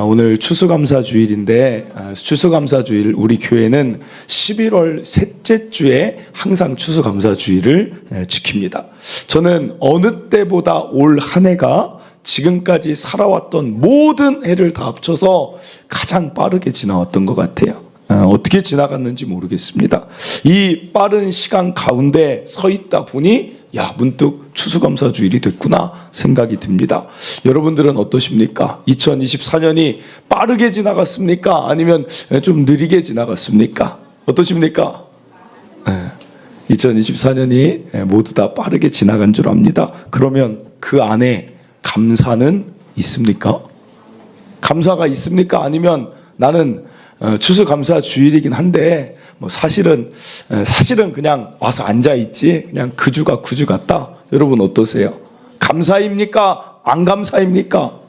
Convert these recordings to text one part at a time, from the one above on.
오늘 추수감사주일인데 추수감사주일 우리 교회는 11월 셋째 주에 항상 추수감사주일을 지킵니다. 저는 어느 때보다 올 한 해가 지금까지 살아왔던 모든 해를 다 합쳐서 가장 빠르게 지나왔던 것 같아요. 어떻게 지나갔는지 모르겠습니다. 이 빠른 시간 가운데 서 있다 보니 문득 추수감사주일이 됐구나 생각이 듭니다. 여러분들은 어떠십니까? 2024년이 빠르게 지나갔습니까? 아니면 좀 느리게 지나갔습니까? 어떠십니까? 2024년이 모두 다 빠르게 지나간 줄 압니다. 그러면 그 안에 감사는 있습니까? 감사가 있습니까? 아니면 나는 추수감사주일이긴 한데 사실은 그냥 와서 앉아있지 그냥 그주가 구주 같다. 여러분 어떠세요? 감사입니까? 안 감사입니까?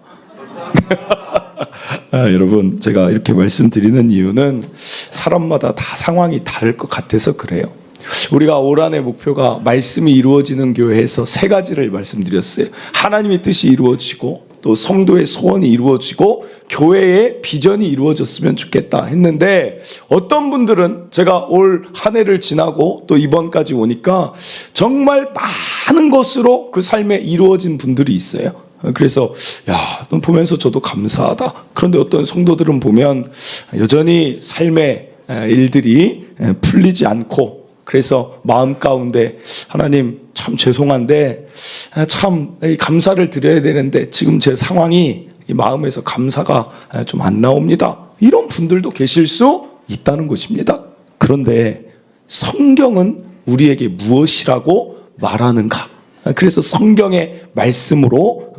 여러분 제가 이렇게 말씀드리는 이유는 사람마다 다 상황이 다를 것 같아서 그래요. 우리가 올 한해 목표가 말씀이 이루어지는 교회에서 세 가지를 말씀드렸어요. 하나님의 뜻이 이루어지고 또 성도의 소원이 이루어지고 교회의 비전이 이루어졌으면 좋겠다 했는데, 어떤 분들은 제가 올 한 해를 지나고 또 이번까지 오니까 정말 많은 것으로 그 삶에 이루어진 분들이 있어요. 그래서 보면서 저도 감사하다. 그런데 어떤 성도들은 보면 여전히 삶의 일들이 풀리지 않고, 그래서 마음 가운데 하나님 참 죄송한데 참 감사를 드려야 되는데 지금 제 상황이 이 마음에서 감사가 좀 안 나옵니다. 이런 분들도 계실 수 있다는 것입니다. 그런데 성경은 우리에게 무엇이라고 말하는가? 그래서 성경의 말씀으로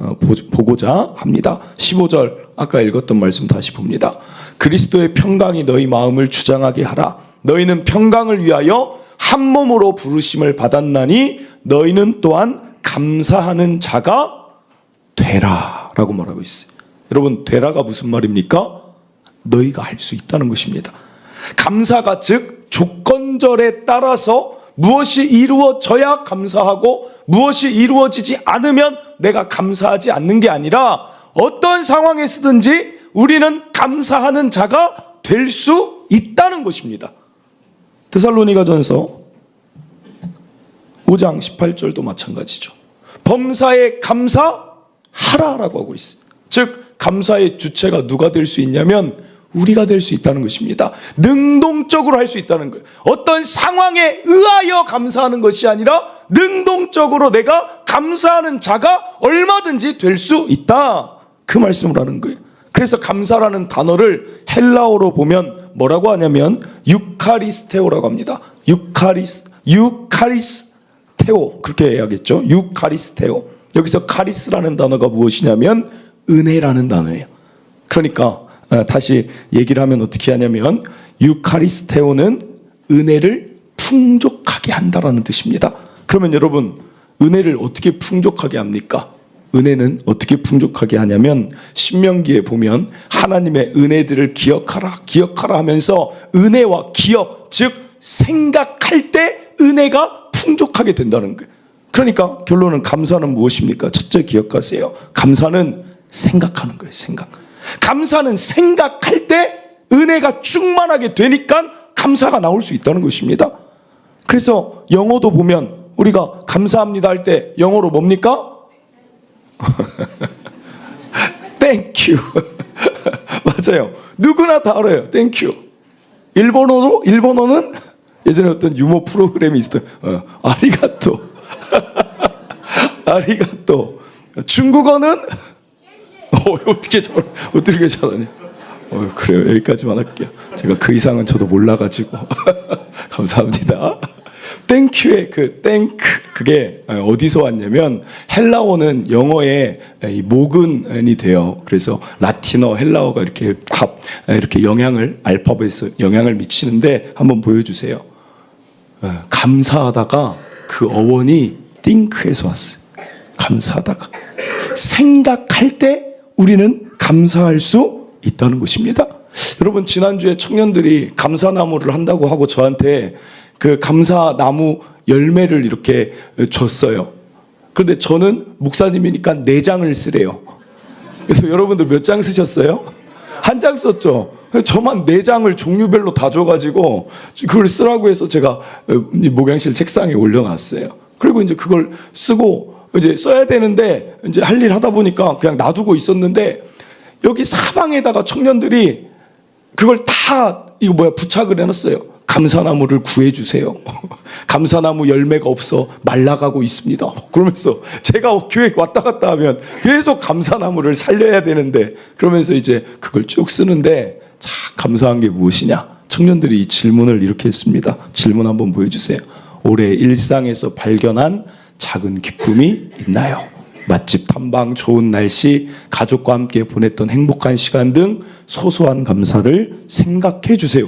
보고자 합니다. 15절 아까 읽었던 말씀 다시 봅니다. 그리스도의 평강이 너희 마음을 주장하게 하라. 너희는 평강을 위하여 한 몸으로 부르심을 받았나니 너희는 또한 감사하는 자가 되라 라고 말하고 있어요. 여러분, 되라가 무슨 말입니까? 너희가 할 수 있다는 것입니다. 감사가 즉 조건절에 따라서 무엇이 이루어져야 감사하고 무엇이 이루어지지 않으면 내가 감사하지 않는 게 아니라 어떤 상황에서든지 우리는 감사하는 자가 될 수 있다는 것입니다. 데살로니가전서 5장 18절도 마찬가지죠. 범사에 감사하라라고 하고 있어요. 즉 감사의 주체가 누가 될 수 있냐면 우리가 될 수 있다는 것입니다. 능동적으로 할 수 있다는 거예요. 어떤 상황에 의하여 감사하는 것이 아니라 능동적으로 내가 감사하는 자가 얼마든지 될 수 있다. 그 말씀을 하는 거예요. 그래서 감사라는 단어를 헬라어로 보면 뭐라고 하냐면 유카리스테오라고 합니다. 유카리스테오 그렇게 해야겠죠. 유카리스테오. 여기서 카리스라는 단어가 무엇이냐면 은혜라는 단어예요. 그러니까 다시 얘기를 하면 어떻게 하냐면 유카리스테오는 은혜를 풍족하게 한다라는 뜻입니다. 그러면 여러분, 은혜를 어떻게 풍족하게 합니까? 은혜는 어떻게 풍족하게 하냐면 신명기에 보면 하나님의 은혜들을 기억하라 하면서 은혜와 기억, 즉 생각할 때 은혜가 풍족하게 된다는 거예요. 그러니까 결론은 감사는 무엇입니까? 첫째 기억하세요. 감사는 생각하는 거예요. 감사는 생각할 때 은혜가 충만하게 되니까 감사가 나올 수 있다는 것입니다. 그래서 영어도 보면 우리가 감사합니다 할 때 영어로 뭡니까? Thank you. 맞아요. 누구나 다 알아요. Thank you. 일본어는 예전에 어떤 유머 프로그램이 있어요. 아리가또. 아리가또. 중국어는 어떻게 잘하냐? 그래요. 여기까지만 할게요. 제가 그 이상은 저도 몰라가지고 감사합니다. 땡큐의 그 땡크 그게 어디서 왔냐면 헬라어는 영어의 모근이 돼요. 그래서 라틴어, 헬라어가 이렇게 이렇게 알파벳에 영향을 미치는데 한번 보여주세요. 감사하다가 그 어원이 띵크에서 왔어요. 감사하다가 생각할 때 우리는 감사할 수 있다는 것입니다. 여러분, 지난주에 청년들이 감사나무를 한다고 하고 저한테 그 감사나무 열매를 이렇게 줬어요. 그런데 저는 목사님이니까 4장을 쓰래요. 그래서 여러분들 몇 장 쓰셨어요? 한 장 썼죠. 저만 4장을 종류별로 다 줘가지고 그걸 쓰라고 해서 제가 목양실 책상에 올려놨어요. 그리고 이제 그걸 쓰고 이제 써야 되는데 이제 할 일 하다 보니까 그냥 놔두고 있었는데 여기 사방에다가 청년들이 그걸 다 부착을 해놨어요. 감사나무를 구해주세요. 감사나무 열매가 없어 말라가고 있습니다. 그러면서 제가 교회 왔다 갔다 하면 계속 감사나무를 살려야 되는데 그러면서 이제 그걸 쭉 쓰는데 참 감사한 게 무엇이냐? 청년들이 이 질문을 이렇게 했습니다. 질문 한번 보여주세요. 올해 일상에서 발견한 작은 기쁨이 있나요? 맛집 탐방, 좋은 날씨, 가족과 함께 보냈던 행복한 시간 등 소소한 감사를 생각해 주세요.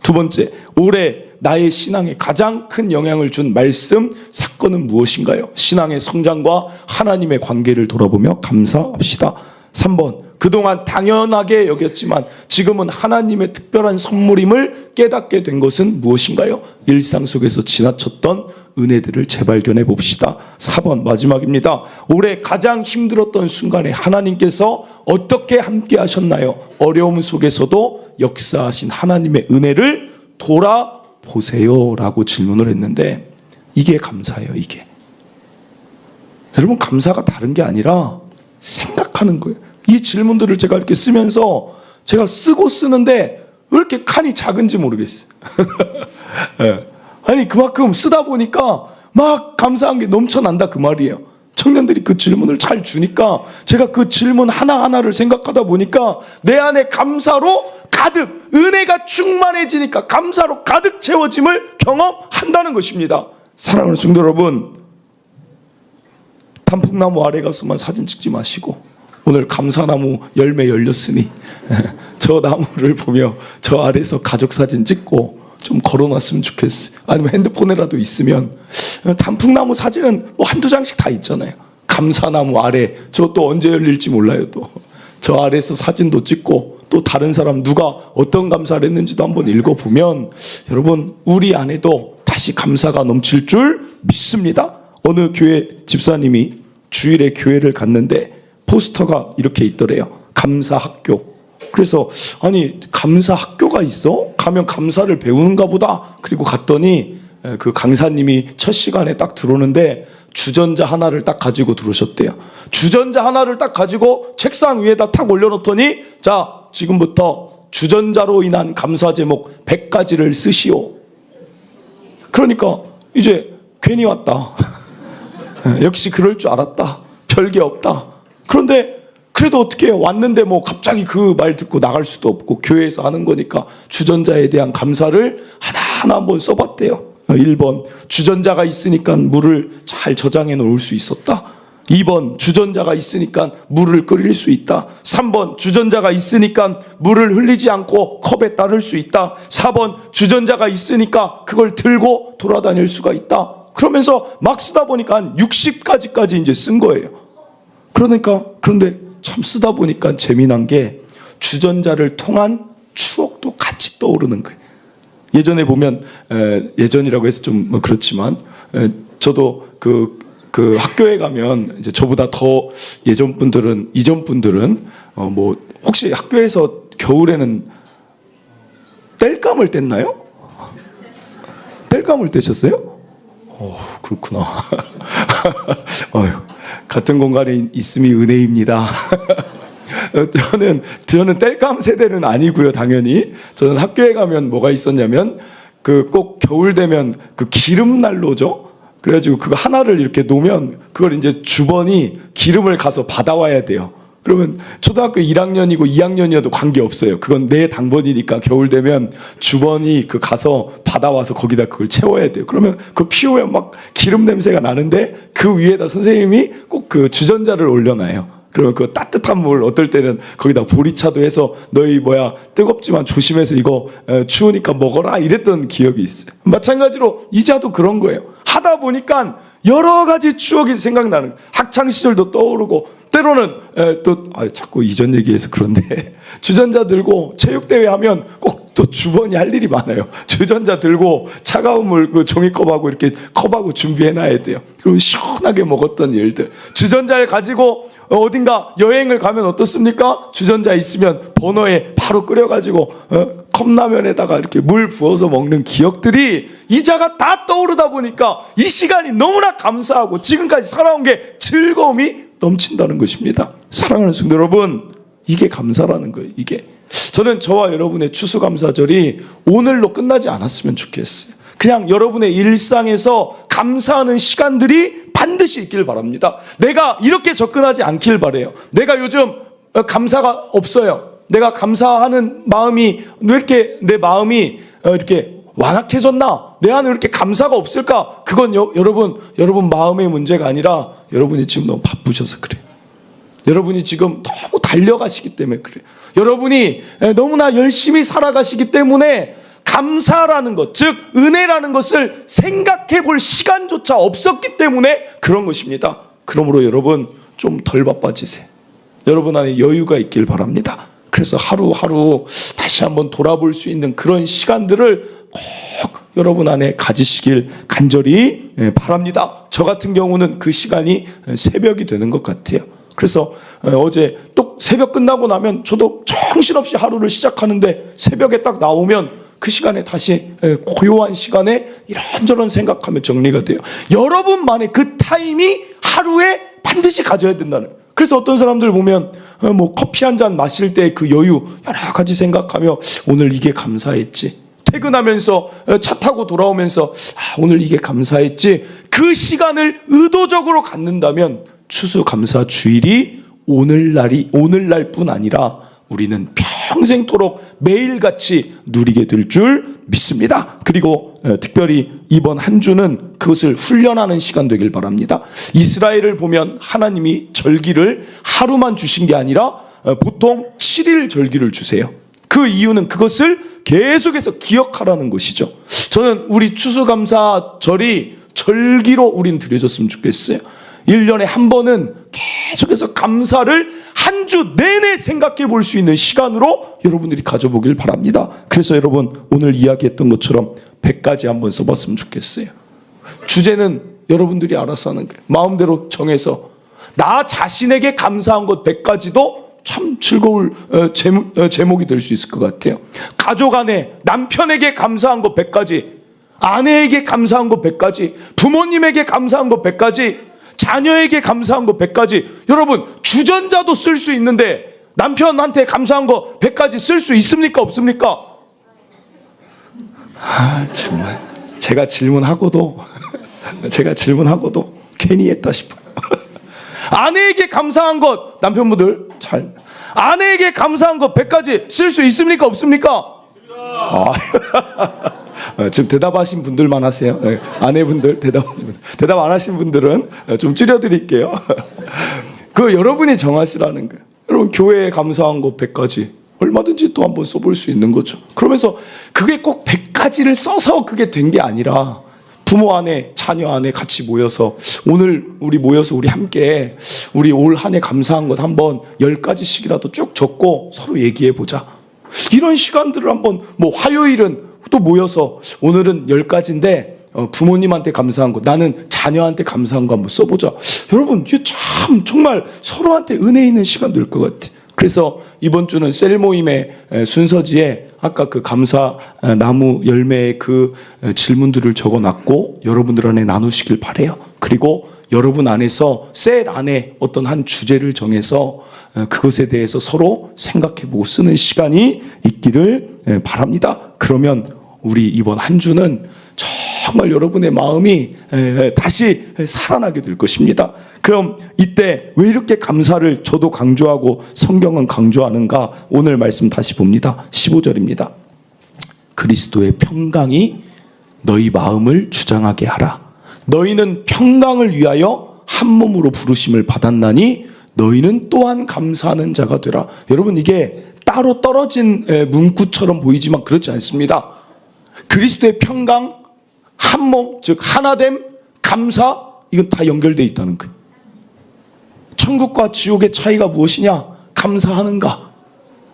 두 번째, 올해 나의 신앙에 가장 큰 영향을 준 말씀, 사건은 무엇인가요? 신앙의 성장과 하나님의 관계를 돌아보며 감사합시다. 3번, 그동안 당연하게 여겼지만 지금은 하나님의 특별한 선물임을 깨닫게 된 것은 무엇인가요? 일상 속에서 지나쳤던 은혜들을 재발견해 봅시다. 4번 마지막입니다. 올해 가장 힘들었던 순간에 하나님께서 어떻게 함께 하셨나요? 어려움 속에서도 역사하신 하나님의 은혜를 돌아보세요 라고 질문을 했는데 이게 감사예요. 이게 여러분, 감사가 다른 게 아니라 생각하는 거예요. 이 질문들을 제가 이렇게 쓰면서 제가 쓰는데 왜 이렇게 칸이 작은지 모르겠어요. 네. 아니 그만큼 쓰다 보니까 막 감사한 게 넘쳐난다 그 말이에요. 청년들이 그 질문을 잘 주니까 제가 그 질문 하나하나를 생각하다 보니까 내 안에 감사로 가득, 은혜가 충만해지니까 감사로 가득 채워짐을 경험한다는 것입니다. 사랑하는 성도 여러분, 단풍나무 아래 가서만 사진 찍지 마시고 오늘 감사나무 열매 열렸으니 저 나무를 보며 저 아래서 가족 사진 찍고 좀 걸어놨으면 좋겠어요. 아니면 핸드폰에라도 있으면 단풍나무 사진은 뭐 한두 장씩 다 있잖아요. 감사나무 아래 저것도 언제 열릴지 몰라요. 또 저 아래에서 사진도 찍고 또 다른 사람 누가 어떤 감사를 했는지도 한번 읽어보면 여러분 우리 안에도 다시 감사가 넘칠 줄 믿습니다. 어느 교회 집사님이 주일에 교회를 갔는데 포스터가 이렇게 있더래요. 감사학교. 그래서 아니 감사학교가 있어? 가면 감사를 배우는가 보다. 그리고 갔더니 그 강사님이 첫 시간에 딱 들어오는데 주전자 하나를 딱 가지고 들어오셨대요. 주전자 하나를 딱 가지고 책상 위에다 탁 올려놓더니 자 지금부터 주전자로 인한 감사 제목 100가지를 쓰시오. 그러니까 이제 괜히 왔다. 역시 그럴 줄 알았다. 별게 없다. 그런데 그래도 어떻게 해요? 왔는데 뭐 갑자기 그 말 듣고 나갈 수도 없고 교회에서 하는 거니까 주전자에 대한 감사를 하나하나 한번 써봤대요. 1번 주전자가 있으니까 물을 잘 저장해 놓을 수 있었다. 2번 주전자가 있으니까 물을 끓일 수 있다. 3번 주전자가 있으니까 물을 흘리지 않고 컵에 따를 수 있다. 4번 주전자가 있으니까 그걸 들고 돌아다닐 수가 있다. 그러면서 막 쓰다 보니까 한 60가지까지 이제 쓴 거예요. 그런데 참 쓰다 보니까 재미난 게 주전자를 통한 추억도 같이 떠오르는 거예요. 예전에 보면 예전이라고 해서 좀 그렇지만 저도 그 학교에 가면 이제 저보다 더 이전 분들은 뭐 혹시 학교에서 겨울에는 땔감을 뗐나요? 땔감을 떼셨어요? 그렇구나. 같은 공간에 있음이 은혜입니다. 저는 땔감 세대는 아니고요. 당연히 저는 학교에 가면 뭐가 있었냐면 꼭 겨울 되면 그 기름 난로죠. 그래가지고 그거 하나를 이렇게 놓으면 그걸 이제 주번이 기름을 가서 받아와야 돼요. 그러면 초등학교 1학년이고 2학년이어도 관계없어요. 그건 내 당번이니까 겨울 되면 주번이 가서 받아와서 거기다 그걸 채워야 돼요. 그러면 그거 피우면 막 기름 냄새가 나는데 그 위에다 선생님이 꼭 그 주전자를 올려놔요. 그러면 그 따뜻한 물 어떨 때는 거기다 보리차도 해서 너희 뜨겁지만 조심해서 이거 추우니까 먹어라 이랬던 기억이 있어요. 마찬가지로 이자도 그런 거예요. 하다 보니까 여러 가지 추억이 생각나는, 학창 시절도 떠오르고 때로는 자꾸 이전 얘기해서 그런데 주전자 들고 체육대회 하면 꼭 또 주번이 할 일이 많아요. 주전자 들고 차가운 물 그 종이컵하고 이렇게 컵하고 준비해놔야 돼요. 그럼 시원하게 먹었던 일들. 주전자를 가지고 어딘가 여행을 가면 어떻습니까? 주전자 있으면 버너에 바로 끓여가지고 컵라면에다가 이렇게 물 부어서 먹는 기억들이 이자가 다 떠오르다 보니까 이 시간이 너무나 감사하고 지금까지 살아온 게 즐거움이 넘친다는 것입니다. 사랑하는 성도 여러분, 이게 감사라는 거예요. 이게 저는 저와 여러분의 추수감사절이 오늘로 끝나지 않았으면 좋겠어요. 그냥 여러분의 일상에서 감사하는 시간들이 반드시 있길 바랍니다. 내가 이렇게 접근하지 않길 바라요. 내가 요즘 감사가 없어요. 내가 감사하는 마음이 왜 이렇게 내 마음이 이렇게 완악해졌나? 내 안에 왜 이렇게 감사가 없을까? 그건 여러분 마음의 문제가 아니라 여러분이 지금 너무 바쁘셔서 그래요. 여러분이 지금 너무 달려가시기 때문에 그래요. 여러분이 너무나 열심히 살아가시기 때문에 감사라는 것, 즉 은혜라는 것을 생각해 볼 시간조차 없었기 때문에 그런 것입니다. 그러므로 여러분 좀 덜 바빠지세요. 여러분 안에 여유가 있길 바랍니다. 그래서 하루하루 다시 한번 돌아볼 수 있는 그런 시간들을 꼭 여러분 안에 가지시길 간절히 바랍니다. 저 같은 경우는 그 시간이 새벽이 되는 것 같아요. 그래서 어제 또 새벽 끝나고 나면 저도 정신없이 하루를 시작하는데 새벽에 딱 나오면 그 시간에 다시 고요한 시간에 이런저런 생각하며 정리가 돼요. 여러분만의 그 타임이 하루에 반드시 가져야 된다는 거예요. 그래서 어떤 사람들 보면 뭐 커피 한 잔 마실 때 그 여유 여러 가지 생각하며 오늘 이게 감사했지. 퇴근하면서 차 타고 돌아오면서 오늘 이게 감사했지. 그 시간을 의도적으로 갖는다면 추수감사 주일이 오늘날뿐 아니라 우리는 평생토록 매일같이 누리게 될 줄 믿습니다. 그리고 특별히 이번 한 주는 그것을 훈련하는 시간 되길 바랍니다. 이스라엘을 보면 하나님이 절기를 하루만 주신 게 아니라 보통 7일 절기를 주세요. 그 이유는 그것을 계속해서 기억하라는 것이죠. 저는 우리 추수감사절이 절기로 우린 드려졌으면 좋겠어요. 1년에 한 번은 계속해서 감사를 한 주 내내 생각해 볼 수 있는 시간으로 여러분들이 가져보길 바랍니다. 그래서 여러분 오늘 이야기했던 것처럼 100가지 한번 써봤으면 좋겠어요. 주제는 여러분들이 알아서 하는 거예요. 마음대로 정해서 나 자신에게 감사한 것 100가지도 참 즐거울 제목이 될 수 있을 것 같아요. 가족 안에 남편에게 감사한 것 100가지, 아내에게 감사한 것 100가지, 부모님에게 감사한 것 100가지, 자녀에게 감사한 거 100가지. 여러분 주전자도 쓸 수 있는데 남편한테 감사한 거 100가지 쓸 수 있습니까 없습니까? 정말 제가 질문하고도 괜히 했다 싶어요. 아내에게 감사한 것 남편분들 아내에게 감사한 것 100가지 쓸 수 있습니까 없습니까? 지금 대답하신 분들만 하세요. 네, 아내분들 대답 안 하신 분들은 좀 줄여드릴게요. 그 여러분이 정하시라는 거예요. 여러분 교회에 감사한 것 100가지 얼마든지 또 한번 써볼 수 있는 거죠. 그러면서 그게 꼭 100가지를 써서 그게 된 게 아니라 부모 안에 자녀 안에 같이 모여서 오늘 우리 함께 우리 올 한 해 감사한 것 한번 10가지씩이라도 쭉 적고 서로 얘기해 보자. 이런 시간들을 한번 뭐 화요일은 또 모여서 오늘은 10가지인데 부모님한테 감사한 거, 나는 자녀한테 감사한 거 한번 써보자. 여러분 이게 참 정말 서로한테 은혜 있는 시간 될 것 같아요. 그래서 이번 주는 셀 모임의 순서지에 아까 그 감사 나무 열매의 그 질문들을 적어놨고 여러분들 안에 나누시길 바래요. 그리고 여러분 안에서 셀 안에 어떤 한 주제를 정해서 그것에 대해서 서로 생각해보고 쓰는 시간이 있기를 바랍니다. 그러면 우리 이번 한 주는 정말 여러분의 마음이 다시 살아나게 될 것입니다. 그럼 이때 왜 이렇게 감사를 저도 강조하고 성경은 강조하는가? 오늘 말씀 다시 봅니다. 15절입니다. 그리스도의 평강이 너희 마음을 주장하게 하라. 너희는 평강을 위하여 한 몸으로 부르심을 받았나니 너희는 또한 감사하는 자가 되라. 여러분 이게 따로 떨어진 문구처럼 보이지만 그렇지 않습니다. 그리스도의 평강, 한 몸, 즉 하나됨, 감사, 이건 다 연결되어 있다는 거예요. 천국과 지옥의 차이가 무엇이냐? 감사하는가?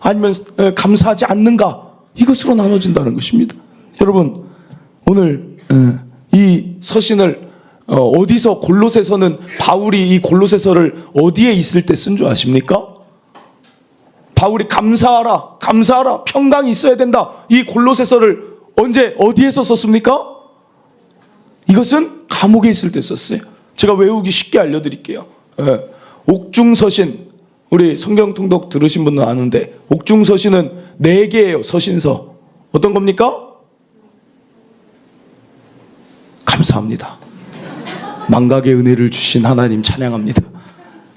아니면 감사하지 않는가? 이것으로 나눠진다는 것입니다. 여러분, 오늘 이 서신을 어디서, 골로새서는 바울이 이 골로새서를 어디에 있을 때 쓴 줄 아십니까? 바울이 감사하라, 감사하라, 평강이 있어야 된다, 이 골로새서를 언제 어디에서 썼습니까? 이것은 감옥에 있을 때 썼어요. 제가 외우기 쉽게 알려드릴게요. 옥중서신, 우리 성경 통독 들으신 분은 아는데 옥중서신은 4개예요. 서신서. 어떤 겁니까? 감사합니다. 망각의 은혜를 주신 하나님 찬양합니다.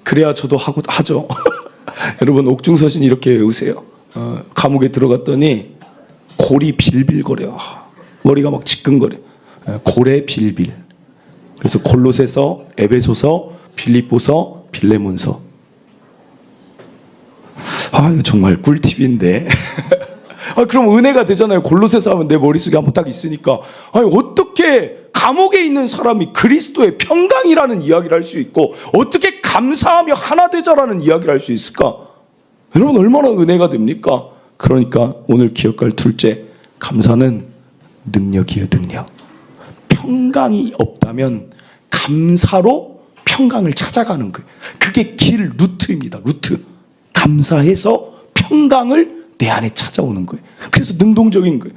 그래야 저도 하죠. 여러분, 옥중서신 이렇게 외우세요. 감옥에 들어갔더니 골이 빌빌거려. 머리가 막 지끈거려. 골에 빌빌. 그래서 골로새서, 에베소서, 빌립보서, 빌레몬서. 이거 정말 꿀팁인데. 그럼 은혜가 되잖아요. 골로새서 하면 내 머릿속에 한번 딱 있으니까. 어떻게 감옥에 있는 사람이 그리스도의 평강이라는 이야기를 할 수 있고, 어떻게 감사하며 하나 되자라는 이야기를 할 수 있을까? 여러분, 얼마나 은혜가 됩니까? 그러니까 오늘 기억할 둘째, 감사는 능력이에요. 능력. 평강이 없다면 감사로 평강을 찾아가는 거예요. 그게 길, 루트입니다. 루트. 감사해서 평강을 내 안에 찾아오는 거예요. 그래서 능동적인 거예요.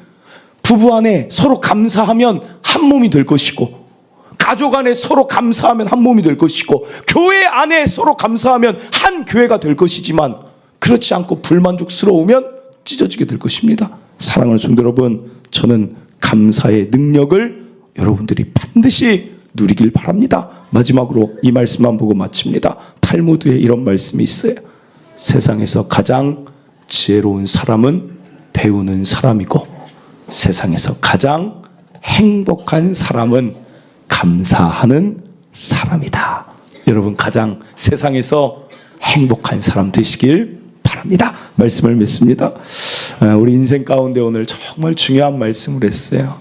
부부 안에 서로 감사하면 한 몸이 될 것이고, 가족 안에 서로 감사하면 한 몸이 될 것이고, 교회 안에 서로 감사하면 한 교회가 될 것이지만, 그렇지 않고 불만족스러우면 찢어지게 될 것입니다. 사랑하는 성도 여러분, 저는 감사의 능력을 여러분들이 반드시 누리길 바랍니다. 마지막으로 이 말씀만 보고 마칩니다. 탈무드에 이런 말씀이 있어요. 세상에서 가장 지혜로운 사람은 배우는 사람이고, 세상에서 가장 행복한 사람은 감사하는 사람이다. 여러분, 가장 세상에서 행복한 사람 되시길 바랍니다. 말씀을 맺습니다. 우리 인생 가운데 오늘 정말 중요한 말씀을 했어요.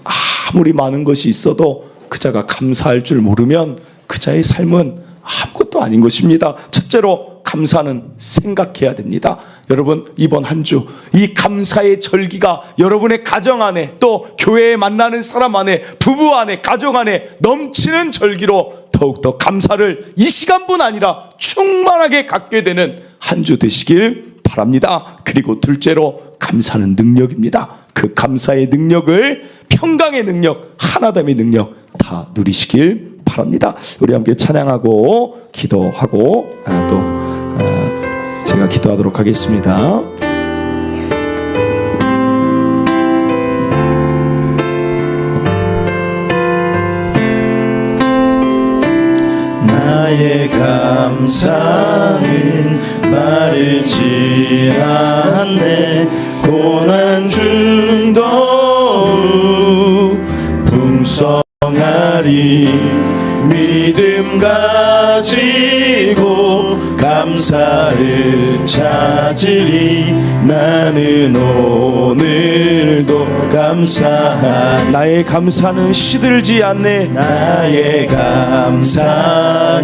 아무리 많은 것이 있어도 그자가 감사할 줄 모르면 그자의 삶은 아무것도 아닌 것입니다. 첫째로, 감사는 생각해야 됩니다. 여러분, 이번 한 주 이 감사의 절기가 여러분의 가정 안에, 또 교회에 만나는 사람 안에, 부부 안에, 가족 안에 넘치는 절기로 더욱더 감사를 이 시간뿐 아니라 충만하게 갖게 되는 한 주 되시길 바랍니다. 그리고 둘째로, 감사는 능력입니다. 그 감사의 능력을, 평강의 능력, 하나됨의 능력 다 누리시길 바랍니다. 우리 함께 찬양하고 기도하고 또 제가 기도하도록 하겠습니다. 나의 감사는 마르지 않네. 고난 중도 풍성하리. 믿음 가지고 감사를 찾으리. 나는 오늘도 감사하리. 나의 감사는 시들지 않네. 나의 감사는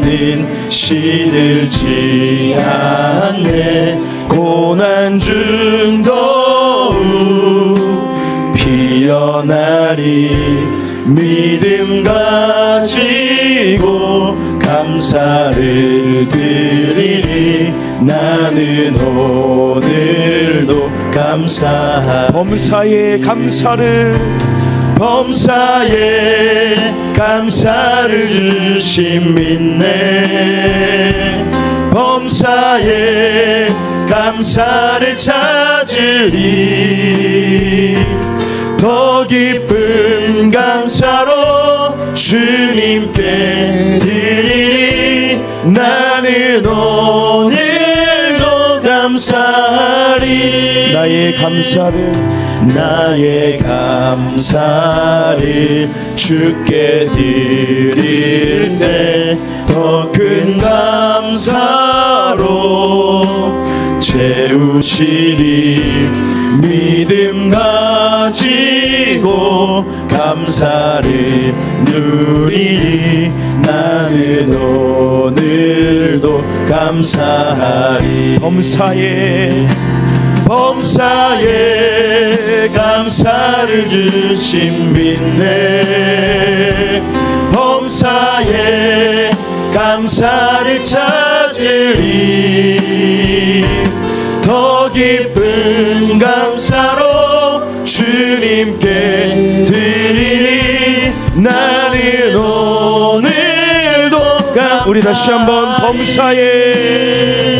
시들지 않네. 고난 중도 피어나리. 믿음 가지고 감사를 드리리. 나는 오늘도 감사하리. 범사에 감사를, 범사에 감사를 주심 믿네. 범사에 감사를 찾으리. 더 기쁜 감사로 주님께 드리리. 나는 오늘도 감사하리. 나의 감사를, 나의 감사를 주께 드릴 때 더 큰 감사로 채우시리. 믿음 가지고 감사를 누리리. 나는 오늘도 감사하리. 범사에 범사에 감사를 주신 빛내 범사에 감사를 찾으리 더 깊은 감사로 주님께 드리리 나는 오늘도 우리 다시 한번 범사에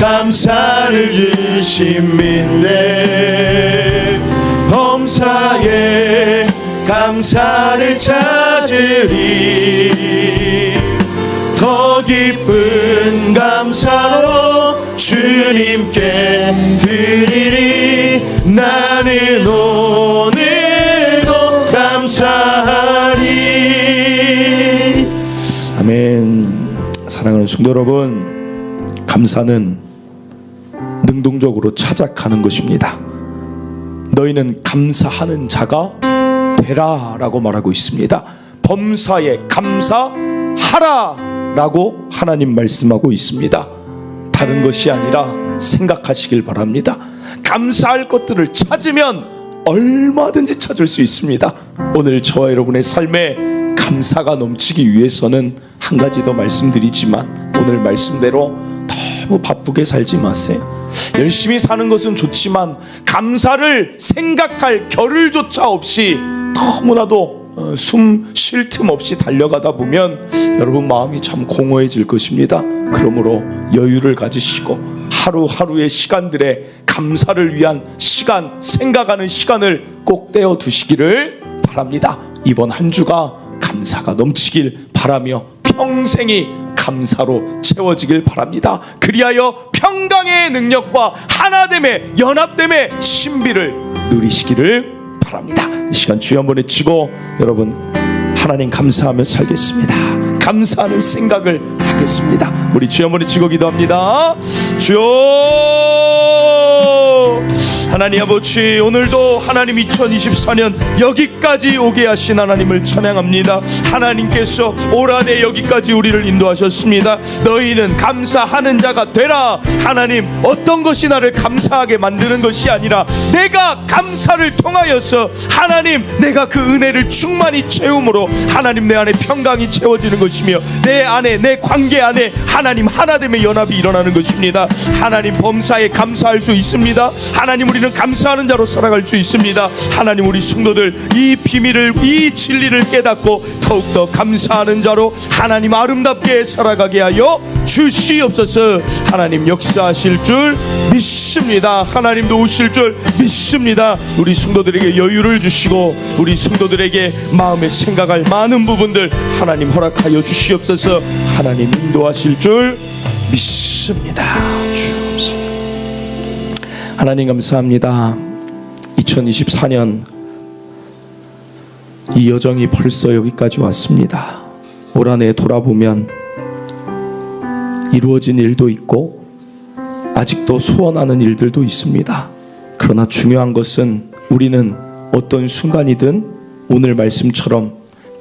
감사를 주신 믿네 범사에 감사를 찾으리 더 깊은 감사로 주님께 드리리 나는 오늘도 감사하리. 아멘. 사랑하는 성도 여러분, 감사는 능동적으로 찾아가는 것입니다. 너희는 감사하는 자가 되라 라고 말하고 있습니다. 범사에 감사하라 라고 하나님 말씀하고 있습니다. 다른 것이 아니라 생각하시길 바랍니다. 감사할 것들을 찾으면 얼마든지 찾을 수 있습니다. 오늘 저와 여러분의 삶에 감사가 넘치기 위해서는 한 가지 더 말씀드리지만, 오늘 말씀대로 너무 바쁘게 살지 마세요. 열심히 사는 것은 좋지만 감사를 생각할 겨를조차 없이 너무나도 숨 쉴 틈 없이 달려가다 보면 여러분 마음이 참 공허해질 것입니다. 그러므로 여유를 가지시고 하루하루의 시간들에 감사를 위한 시간, 생각하는 시간을 꼭 떼어 두시기를 바랍니다. 이번 한 주가 감사가 넘치길 바라며 평생이 감사로 채워지길 바랍니다. 그리하여 평강의 능력과 하나됨의 연합됨의 신비를 누리시기를 바랍니다. 이 시간 주여 한번 외치고 여러분 하나님 감사하며 살겠습니다. 감사하는 생각을 하겠습니다. 우리 주여 한번 외치고 기도합니다. 주여 하나님 아버지, 오늘도 하나님 2024년 여기까지 오게 하신 하나님을 찬양합니다. 하나님께서 올 한해 여기까지 우리를 인도하셨습니다. 너희는 감사하는 자가 되라. 하나님, 어떤 것이 나를 감사하게 만드는 것이 아니라 내가 감사를 통하여서 하나님, 내가 그 은혜를 충만히 채움으로 하나님 내 안에 평강이 채워지는 것이며 내 안에, 내 관계 안에 하나님 하나됨의 연합이 일어나는 것입니다. 하나님, 범사에 감사할 수 있습니다. 하나님, 우리는 감사하는 자로 살아갈 수 있습니다. 하나님, 우리 성도들 이 비밀을, 이 진리를 깨닫고 더욱더 감사하는 자로 하나님 아름답게 살아가게 하여 주시옵소서. 하나님 역사하실 줄 믿습니다. 하나님도 오실 줄 믿습니다. 우리 성도들에게 여유를 주시고 우리 성도들에게 마음에 생각할 많은 부분들 하나님 허락하여 주시옵소서. 하나님 인도하실 줄 믿습니다. 주옵소서. 하나님 감사합니다. 2024년 이 여정이 벌써 여기까지 왔습니다. 올 한해 돌아보면 이루어진 일도 있고 아직도 소원하는 일들도 있습니다. 그러나 중요한 것은 우리는 어떤 순간이든 오늘 말씀처럼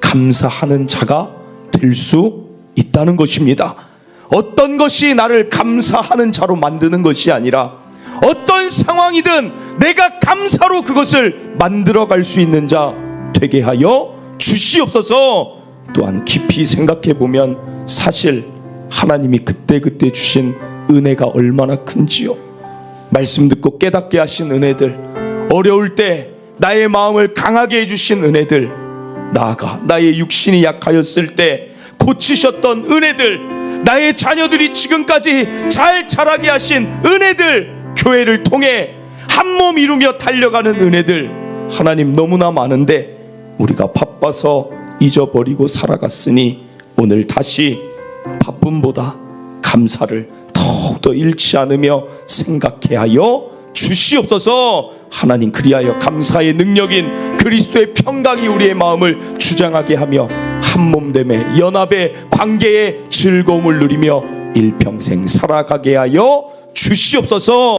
감사하는 자가 될 수 있다는 것입니다. 어떤 것이 나를 감사하는 자로 만드는 것이 아니라 어떤 상황이든 내가 감사로 그것을 만들어갈 수 있는 자 되게 하여 주시옵소서. 또한 깊이 생각해 보면 사실 하나님이 그때그때 주신 은혜가 얼마나 큰지요. 말씀 듣고 깨닫게 하신 은혜들, 어려울 때 나의 마음을 강하게 해주신 은혜들, 나아가 나의 육신이 약하였을 때 고치셨던 은혜들, 나의 자녀들이 지금까지 잘 자라게 하신 은혜들, 교회를 통해 한몸 이루며 달려가는 은혜들, 하나님 너무나 많은데 우리가 바빠서 잊어버리고 살아갔으니 오늘 다시 바쁨보다 감사를 더욱더 잃지 않으며 생각해 하여 주시옵소서. 하나님, 그리하여 감사의 능력인 그리스도의 평강이 우리의 마음을 주장하게 하며 한몸됨의 연합의 관계의 즐거움을 누리며 일평생 살아가게 하여 주시옵소서.